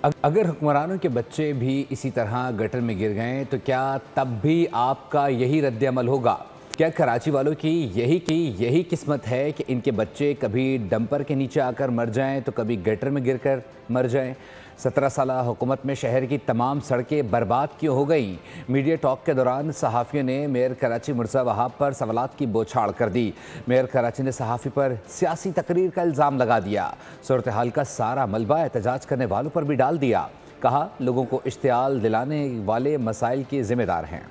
अगर हुक्मरानों के बच्चे भी इसी तरह गटर में गिर गए तो क्या तब भी आपका यही रद्द-ए-अमल होगा? क्या कराची वालों की यही किस्मत है कि इनके बच्चे कभी डंपर के नीचे आकर मर जाएं तो कभी गटर में गिरकर मर जाएं? 17 साल हुकूमत में शहर की तमाम सड़कें बर्बाद क्यों हो गई? मीडिया टॉक के दौरान सहाफ़ियों ने मेयर कराची मुर्तज़ा वहाब पर सवालात की बौछार कर दी। मेयर कराची ने सहाफ़ी पर सियासी तकरीर का इल्ज़ाम लगा दिया। सूरत हाल का सारा मलबा एहतजाज करने वालों पर भी डाल दिया। कहा, लोगों को इश्तियाल दिलाने वाले मसाइल के जिम्मेदार हैं।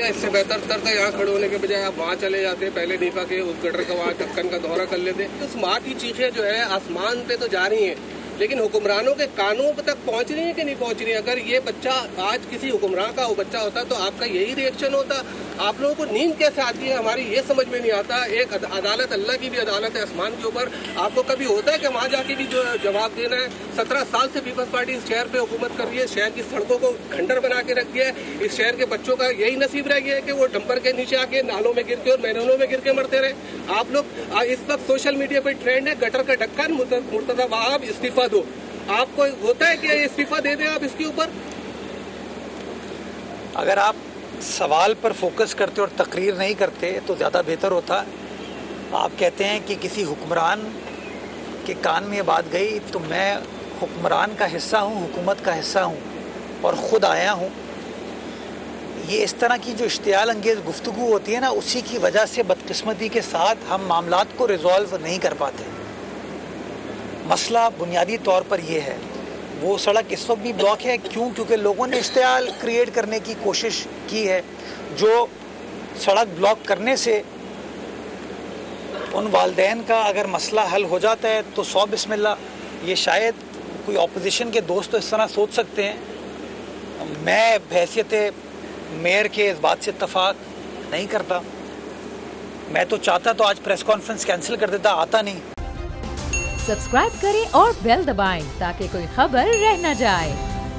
इससे बेहतर था यहाँ खड़े होने के बजाय आप वहाँ चले जाते, पहले नीपा के उस गटर का वहाँ ढक्कन का दौरा कर लेते। उस माँ की चीखें जो है आसमान पे तो जा रही हैं, लेकिन हुक्मरानों के कानों तक पहुँच रही है कि नहीं पहुँच रही है? अगर ये बच्चा आज किसी हुक्मरान का वो बच्चा होता तो आपका यही रिएक्शन होता। आप लोगों को नींद कैसे आती है हमारी ये समझ में नहीं आता। एक अदालत, अल्लाह की भी अदालत है आसमान के ऊपर, आपको कभी होता है कि वहाँ जाके भी जो जवाब देना है? 17 साल से पीपल्स पार्टी इस शहर पे हुकूमत कर रही है, शहर की सड़कों को खंडर बना के रख दिया है। इस शहर के बच्चों का यही नसीब रह गया है कि वो डंपर के नीचे आके नालों में गिर के और मैदानों में गिर के मरते रहे। आप लोग इस वक्त सोशल मीडिया पर ट्रेंड है गटर का ढक्कन, मुर्तज़ा वहाब इस्तीफा दो। आपको होता है कि इस्तीफा दे दें आप इसके ऊपर? अगर आप सवाल पर फोकस करते और तकरीर नहीं करते तो ज़्यादा बेहतर होता। आप कहते हैं कि किसी हुक्मरान के कान में ये बात गई, तो मैं हुक्मरान का हिस्सा हूँ, हुकूमत का हिस्सा हूँ और ख़ुद आया हूँ। ये इस तरह की जो इश्तियाल अंगेज़ गुफ्तगू होती है ना, उसी की वजह से बदकिस्मती के साथ हम मामलात को रिज़ॉल्व नहीं कर पाते। मसला बुनियादी तौर पर यह है, वो सड़क इस वक्त भी ब्लॉक है। क्योंकि लोगों ने इश्तियाल क्रिएट करने की कोशिश की है। जो सड़क ब्लॉक करने से उन वालिदैन का अगर मसला हल हो जाता है तो 100 बिस्मिल्लाह। ये शायद कोई ऑपोजिशन के दोस्त तो इस तरह सोच सकते हैं। मैं बहैसियत मेयर के इस बात से इत्तफाक नहीं करता। मैं तो चाहता तो आज प्रेस कॉन्फ्रेंस कैंसिल कर देता, आता नहीं। सब्सक्राइब करें और बेल दबाएं ताकि कोई खबर रह न जाए।